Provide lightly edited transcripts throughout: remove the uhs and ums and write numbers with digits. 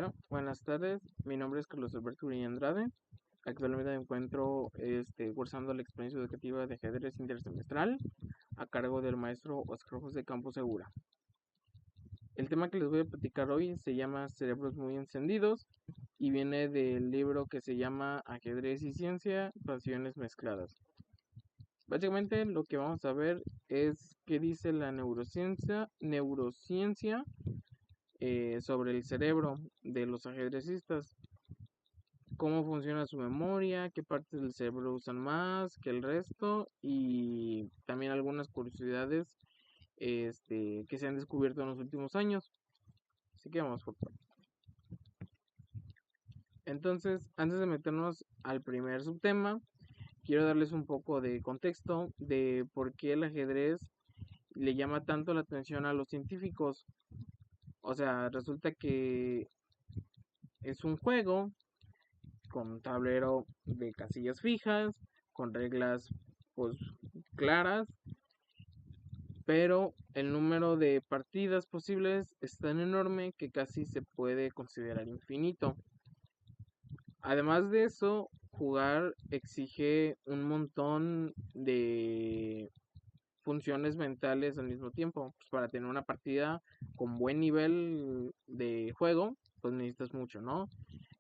Bueno, buenas tardes. Mi nombre es Carlos Alberto Uriña Andrade. Actualmente me encuentro cursando la experiencia educativa de ajedrez intersemestral a cargo del maestro Oscar José Campos Segura. El tema que les voy a platicar hoy se llama Cerebros muy encendidos y viene del libro que se llama Ajedrez y Ciencia, Pasiones Mezcladas. Básicamente lo que vamos a ver es qué dice la neurociencia sobre el cerebro de los ajedrecistas, cómo funciona su memoria, qué partes del cerebro usan más que el resto y también algunas curiosidades que se han descubierto en los últimos años. Así que vamos por partes. Entonces, antes de meternos al primer subtema, quiero darles un poco de contexto de por qué el ajedrez le llama tanto la atención a los científicos. O sea, resulta que es un juego con un tablero de casillas fijas, con reglas pues claras, pero el número de partidas posibles es tan enorme que casi se puede considerar infinito. Además de eso, jugar exige un montón de funciones mentales al mismo tiempo. Pues para tener una partida con buen nivel de juego, pues necesitas mucho, ¿no?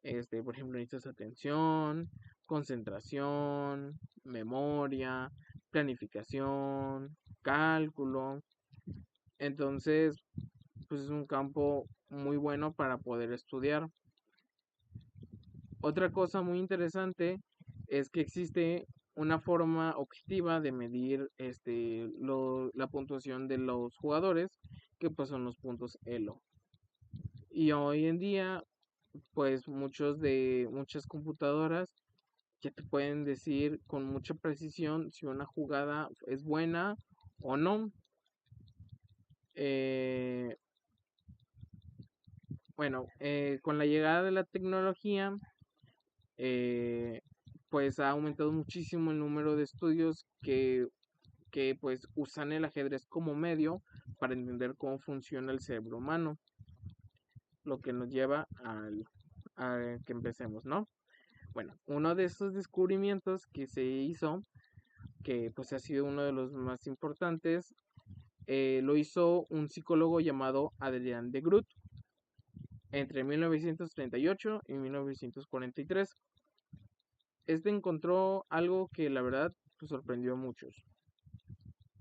Por ejemplo, necesitas atención, concentración, memoria, planificación, cálculo. Entonces, pues es un campo muy bueno para poder estudiar. Otra cosa muy interesante es que existe una forma objetiva de medir la puntuación de los jugadores, que pues son los puntos ELO. Y hoy en día, pues muchas computadoras ya te pueden decir con mucha precisión si una jugada es buena o no. Eh, con la llegada de la tecnología, eh, pues ha aumentado muchísimo el número de estudios que pues usan el ajedrez como medio para entender cómo funciona el cerebro humano, lo que nos lleva a que empecemos, ¿no? Bueno, uno de esos descubrimientos que se hizo, que pues ha sido uno de los más importantes, lo hizo un psicólogo llamado Adrian de Groot entre 1938 y 1943. Encontró algo que la verdad pues, sorprendió a muchos.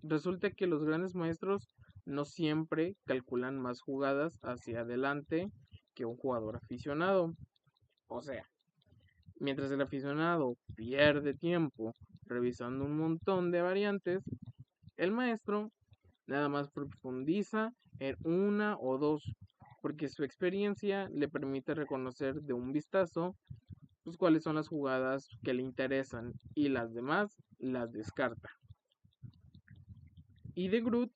Resulta que los grandes maestros no siempre calculan más jugadas hacia adelante que un jugador aficionado. O sea, mientras el aficionado pierde tiempo revisando un montón de variantes, el maestro nada más profundiza en una o dos, porque su experiencia le permite reconocer de un vistazo pues, cuáles son las jugadas que le interesan y las demás las descarta. Y de Groot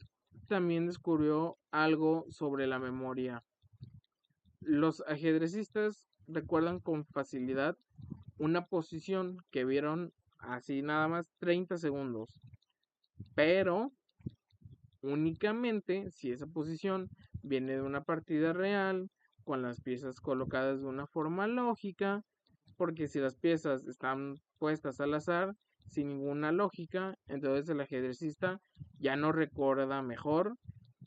también descubrió algo sobre la memoria. Los ajedrecistas recuerdan con facilidad una posición que vieron así nada más 30 segundos, pero únicamente si esa posición viene de una partida real, con las piezas colocadas de una forma lógica, porque si las piezas están puestas al azar, sin ninguna lógica, entonces el ajedrecista ya no recuerda mejor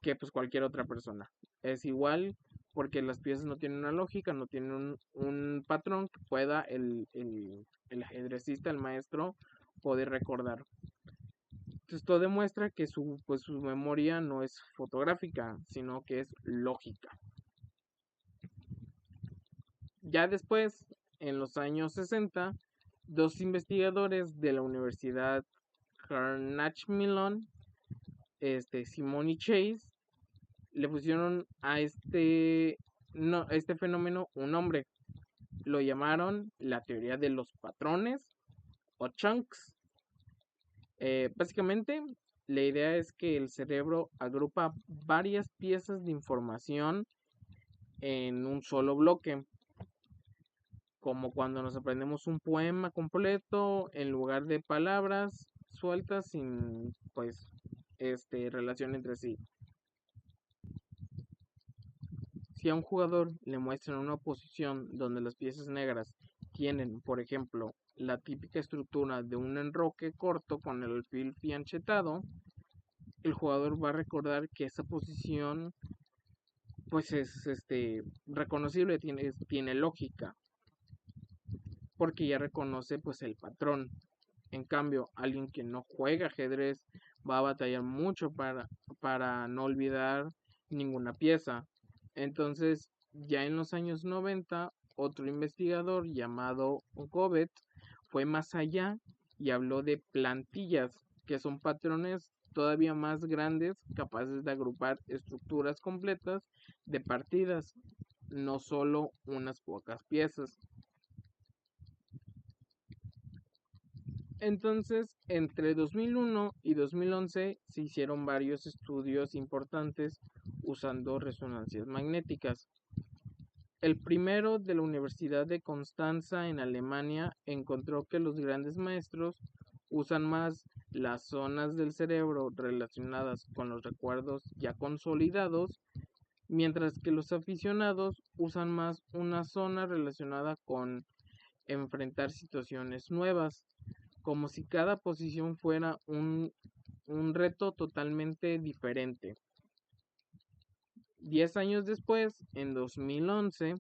que pues cualquier otra persona. Es igual porque las piezas no tienen una lógica, no tienen un patrón que pueda el ajedrecista, el maestro, poder recordar. Esto demuestra que su memoria no es fotográfica, sino que es lógica. Ya después, en los años 60, dos investigadores de la Universidad Carnegie Mellon, Simon y Chase, le pusieron a este fenómeno un nombre. Lo llamaron la teoría de los patrones o chunks. Básicamente, la idea es que el cerebro agrupa varias piezas de información en un solo bloque, como cuando nos aprendemos un poema completo en lugar de palabras sueltas sin relación entre sí. Si a un jugador le muestran una posición donde las piezas negras tienen, por ejemplo, la típica estructura de un enroque corto con el alfil fianchetado, el jugador va a recordar que esa posición pues es reconocible, tiene lógica, porque ya reconoce pues el patrón. En cambio, alguien que no juega ajedrez va a batallar mucho para no olvidar ninguna pieza. Entonces, ya en los años 90, otro investigador llamado Gobet fue más allá y habló de plantillas, que son patrones todavía más grandes, capaces de agrupar estructuras completas de partidas, no solo unas pocas piezas. Entonces, entre 2001 y 2011 se hicieron varios estudios importantes usando resonancias magnéticas. El primero, de la Universidad de Constanza en Alemania, encontró que los grandes maestros usan más las zonas del cerebro relacionadas con los recuerdos ya consolidados, mientras que los aficionados usan más una zona relacionada con enfrentar situaciones nuevas, como si cada posición fuera un reto totalmente diferente. 10 años después, en 2011,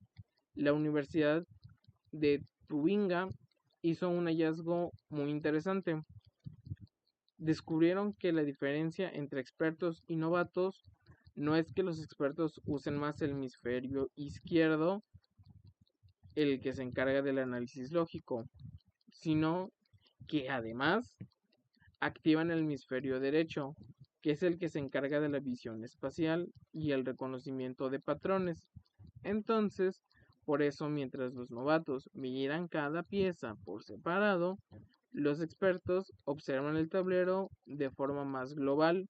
la Universidad de Tubinga hizo un hallazgo muy interesante. Descubrieron que la diferencia entre expertos y novatos no es que los expertos usen más el hemisferio izquierdo, el que se encarga del análisis lógico, sino que además activan el hemisferio derecho, que es el que se encarga de la visión espacial y el reconocimiento de patrones. Entonces, por eso mientras los novatos miran cada pieza por separado, los expertos observan el tablero de forma más global,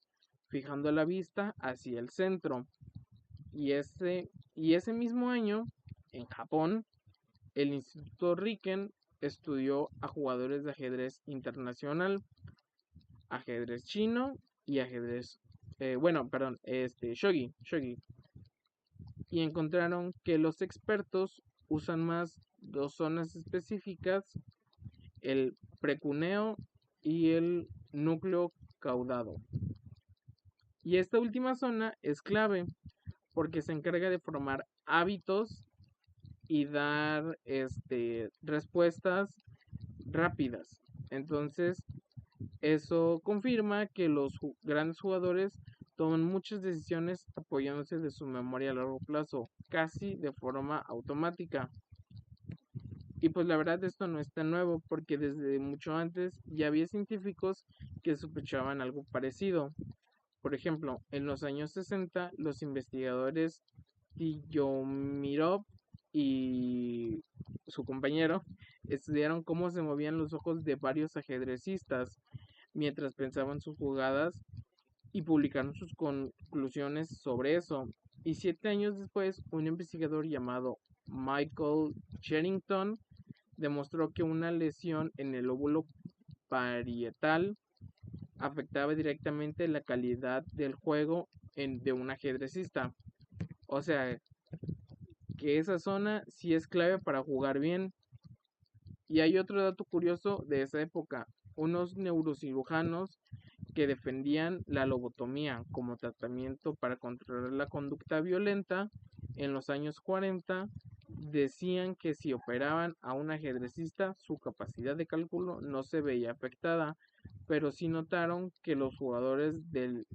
fijando la vista hacia el centro. Y ese mismo año, en Japón, el Instituto Riken estudió a jugadores de ajedrez internacional, ajedrez chino y ajedrez, shogi, y encontraron que los expertos usan más dos zonas específicas, el precuneo y el núcleo caudado. Y esta última zona es clave porque se encarga de formar hábitos y dar respuestas rápidas. Entonces, eso confirma que los grandes jugadores toman muchas decisiones apoyándose de su memoria a largo plazo, casi de forma automática. Y pues la verdad esto no es tan nuevo, porque desde mucho antes ya había científicos que sospechaban algo parecido. Por ejemplo, en los años 60, los investigadores Tijomirov y su compañero estudiaron cómo se movían los ojos de varios ajedrecistas mientras pensaban sus jugadas y publicaron sus conclusiones sobre eso. Y 7 años después, un investigador llamado Michael Sherrington demostró que una lesión en el lóbulo parietal afectaba directamente la calidad del juego de un ajedrecista. O sea, que esa zona sí es clave para jugar bien. Y hay otro dato curioso de esa época. Unos neurocirujanos que defendían la lobotomía como tratamiento para controlar la conducta violenta en los años 40 decían que si operaban a un ajedrecista su capacidad de cálculo no se veía afectada, pero sí notaron que los jugadores del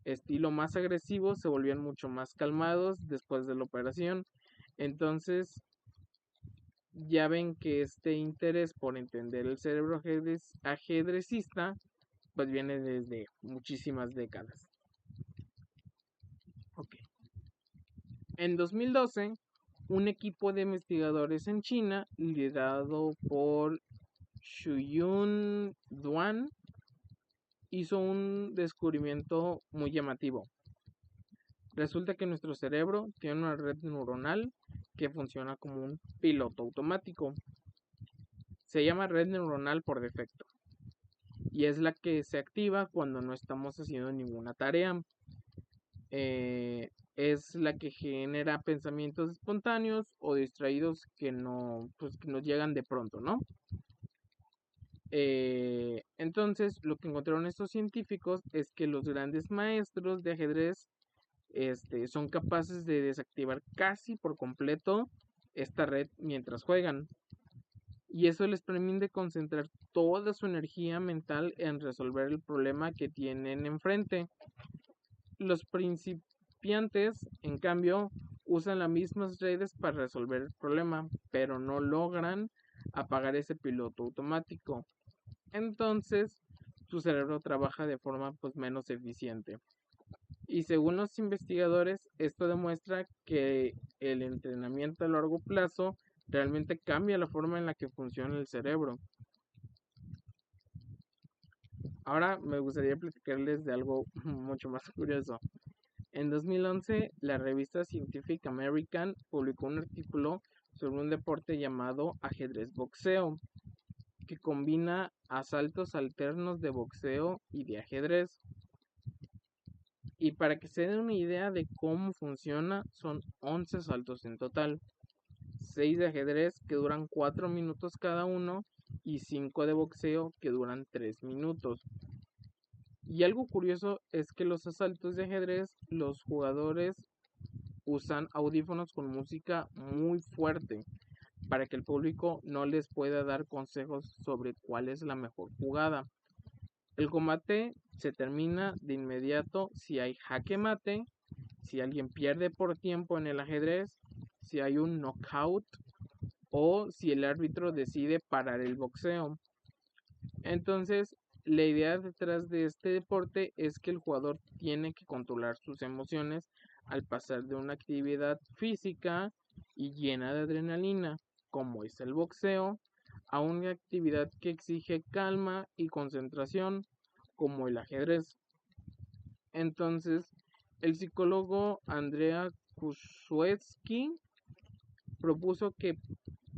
estilo más agresivo se volvían mucho más calmados después de la operación. Entonces ya ven que este interés por entender el cerebro ajedrecista pues viene desde muchísimas décadas. Okay. En 2012, un equipo de investigadores en China, liderado por Shuyun Duan, hizo un descubrimiento muy llamativo. Resulta que nuestro cerebro tiene una red neuronal que funciona como un piloto automático. Se llama red neuronal por defecto y es la que se activa cuando no estamos haciendo ninguna tarea. es la que genera pensamientos espontáneos o distraídos que no, pues, que nos llegan de pronto, ¿no? Entonces, lo que encontraron estos científicos es que los grandes maestros de ajedrez son capaces de desactivar casi por completo esta red mientras juegan. Y eso les permite concentrar toda su energía mental en resolver el problema que tienen enfrente. Los principiantes, en cambio, usan las mismas redes para resolver el problema, pero no logran apagar ese piloto automático. Entonces, su cerebro trabaja de forma pues menos eficiente. Y según los investigadores, esto demuestra que el entrenamiento a largo plazo realmente cambia la forma en la que funciona el cerebro. Ahora me gustaría platicarles de algo mucho más curioso. En 2011, la revista Scientific American publicó un artículo sobre un deporte llamado ajedrez boxeo, que combina asaltos alternos de boxeo y de ajedrez. Y para que se den una idea de cómo funciona, son 11 asaltos en total. 6 de ajedrez que duran 4 minutos cada uno y 5 de boxeo que duran 3 minutos. Y algo curioso es que los asaltos de ajedrez, los jugadores usan audífonos con música muy fuerte para que el público no les pueda dar consejos sobre cuál es la mejor jugada. El combate se termina de inmediato si hay jaque mate, si alguien pierde por tiempo en el ajedrez, si hay un knockout o si el árbitro decide parar el boxeo. Entonces, la idea detrás de este deporte es que el jugador tiene que controlar sus emociones al pasar de una actividad física y llena de adrenalina, como es el boxeo, a una actividad que exige calma y concentración, como el ajedrez. Entonces, el psicólogo Andrea Kuszewski propuso que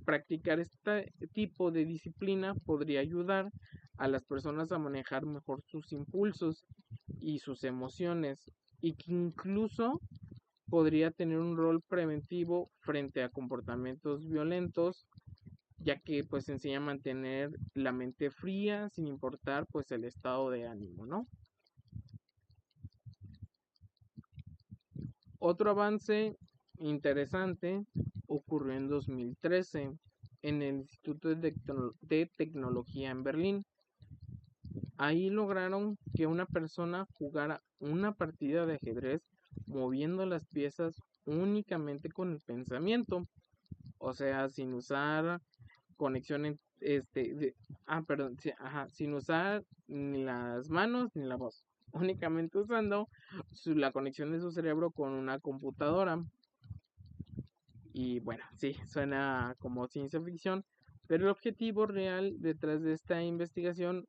practicar este tipo de disciplina podría ayudar a las personas a manejar mejor sus impulsos y sus emociones, y que incluso podría tener un rol preventivo frente a comportamientos violentos, ya que pues enseña a mantener la mente fría sin importar pues el estado de ánimo, ¿no? Otro avance interesante ocurrió en 2013 en el Instituto de Tecnología en Berlín. Ahí lograron que una persona jugara una partida de ajedrez moviendo las piezas únicamente con el pensamiento, o sea, sin usar conexión perdón, sí, sin usar ni las manos ni la voz, únicamente usando la conexión de su cerebro con una computadora. Y bueno, sí, suena como ciencia ficción, pero el objetivo real detrás de esta investigación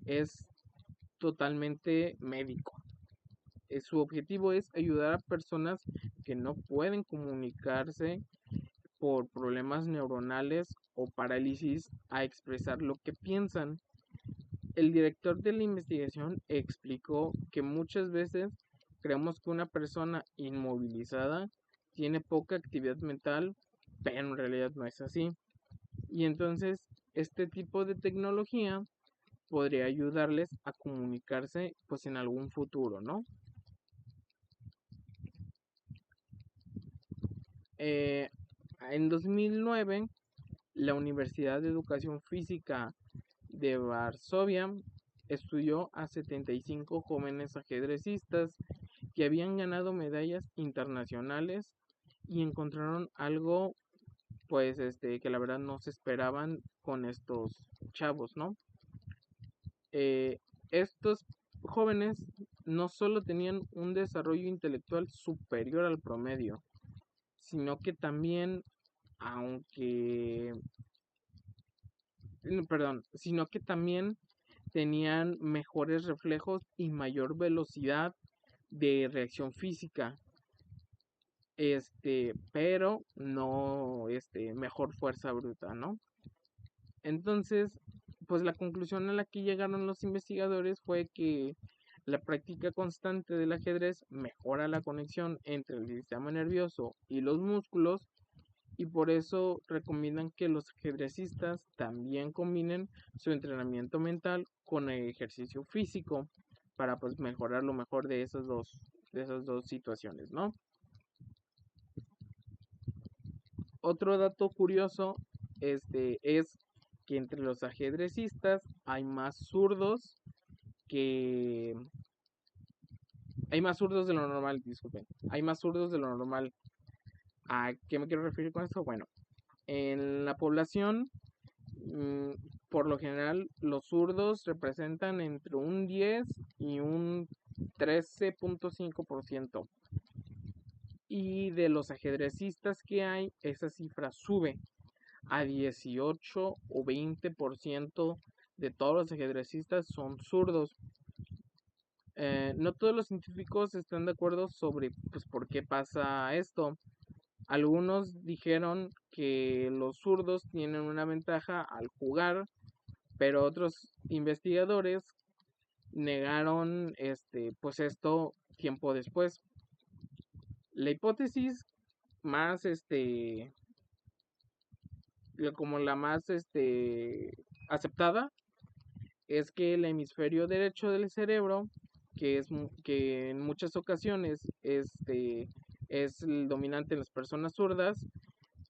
es totalmente médico. Su objetivo es ayudar a personas que no pueden comunicarse por problemas neuronales o parálisis a expresar lo que piensan. El director de la investigación explicó que muchas veces creemos que una persona inmovilizada tiene poca actividad mental, pero en realidad no es así. Y entonces este tipo de tecnología podría ayudarles a comunicarse pues en algún futuro, ¿no? Eh, en 2009, la Universidad de Educación Física de Varsovia estudió a 75 jóvenes ajedrecistas que habían ganado medallas internacionales y encontraron algo pues que la verdad no se esperaban con estos chavos, ¿no? Estos jóvenes no solo tenían un desarrollo intelectual superior al promedio, sino que también, aunque, perdón, sino que también tenían mejores reflejos y mayor velocidad de reacción física, pero no, mejor fuerza bruta, ¿no? Entonces, pues la conclusión a la que llegaron los investigadores fue que La práctica constante del ajedrez mejora la conexión entre el sistema nervioso y los músculos, y por eso recomiendan que los ajedrecistas también combinen su entrenamiento mental con el ejercicio físico para pues mejorar lo mejor de esas dos situaciones, ¿no? Otro dato curioso es que entre los ajedrecistas que hay más zurdos de lo normal, disculpen. Hay más zurdos de lo normal. ¿A qué me quiero referir con esto? Bueno, en la población, mm, por lo general, los zurdos representan entre un 10 y un 13.5%. Y de los ajedrecistas que hay, esa cifra sube a 18 o 20% de todos los ajedrecistas son zurdos. No todos los científicos están de acuerdo sobre pues, por qué pasa esto. Algunos dijeron que los zurdos tienen una ventaja al jugar, pero otros investigadores negaron pues esto tiempo después. La hipótesis más como la más aceptada es que el hemisferio derecho del cerebro, que en muchas ocasiones es el dominante en las personas zurdas,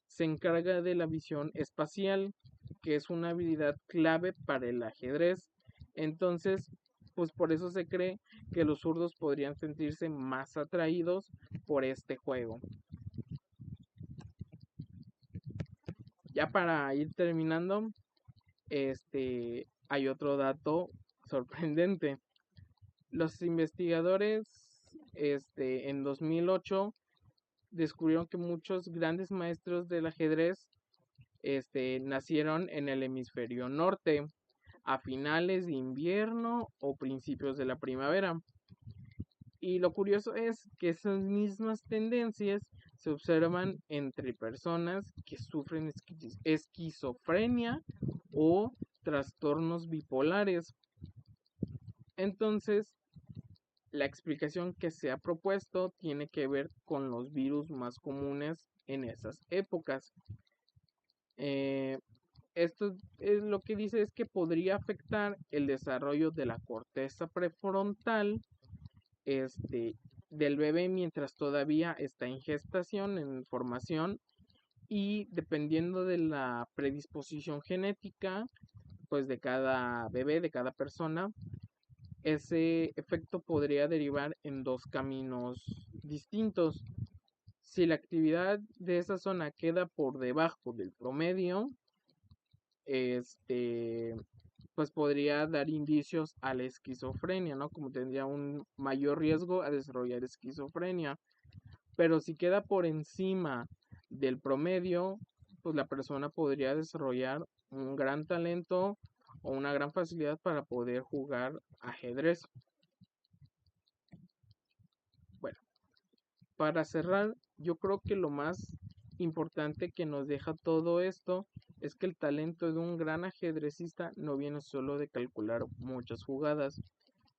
se encarga de la visión espacial, que es una habilidad clave para el ajedrez. Entonces, pues por eso se cree que los zurdos podrían sentirse más atraídos por este juego. Ya para ir terminando, hay otro dato sorprendente. Los investigadores en 2008 descubrieron que muchos grandes maestros del ajedrez nacieron en el hemisferio norte, a finales de invierno o principios de la primavera. Y lo curioso es que esas mismas tendencias se observan entre personas que sufren esquizofrenia o trastornos bipolares. Entonces, la explicación que se ha propuesto tiene que ver con los virus más comunes en esas épocas. Esto es lo que dice es que podría afectar el desarrollo de la corteza prefrontal del bebé mientras todavía está en gestación, en formación, y dependiendo de la predisposición genética, pues de cada bebé, de cada persona, ese efecto podría derivar en dos caminos distintos. Si la actividad de esa zona queda por debajo del promedio, pues podría dar indicios a la esquizofrenia, ¿no? Como tendría un mayor riesgo a desarrollar esquizofrenia. Pero si queda por encima del promedio, pues la persona podría desarrollar un gran talento o una gran facilidad para poder jugar ajedrez. Bueno, para cerrar, yo creo que lo más importante que nos deja todo esto es que el talento de un gran ajedrecista no viene solo de calcular muchas jugadas,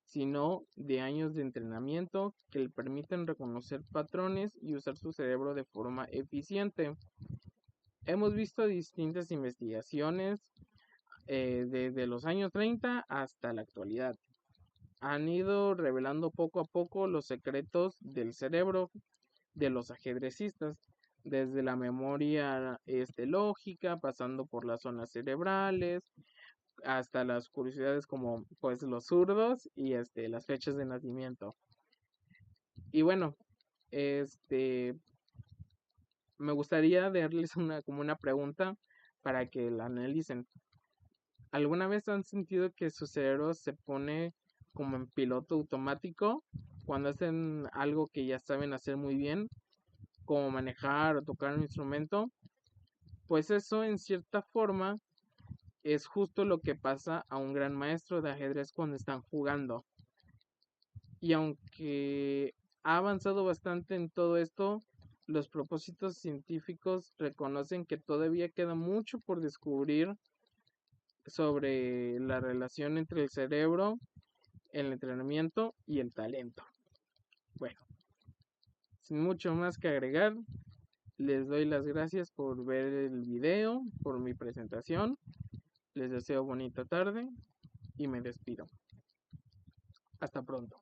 sino de años de entrenamiento que le permiten reconocer patrones y usar su cerebro de forma eficiente. Hemos visto distintas investigaciones desde los años 30 hasta la actualidad. Han ido revelando poco a poco los secretos del cerebro de los ajedrecistas, desde la memoria lógica, pasando por las zonas cerebrales, hasta las curiosidades como pues los zurdos y las fechas de nacimiento. Y bueno, me gustaría darles como una pregunta para que la analicen. ¿Alguna vez han sentido que su cerebro se pone como en piloto automático cuando hacen algo que ya saben hacer muy bien, como manejar o tocar un instrumento? Pues eso en cierta forma es justo lo que pasa a un gran maestro de ajedrez cuando están jugando. Y aunque ha avanzado bastante en todo esto, los propósitos científicos reconocen que todavía queda mucho por descubrir sobre la relación entre el cerebro el entrenamiento y el talento. Bueno, sin mucho más que agregar, les doy las gracias por ver el video, por mi presentación. Les deseo bonita tarde y me despido. Hasta pronto.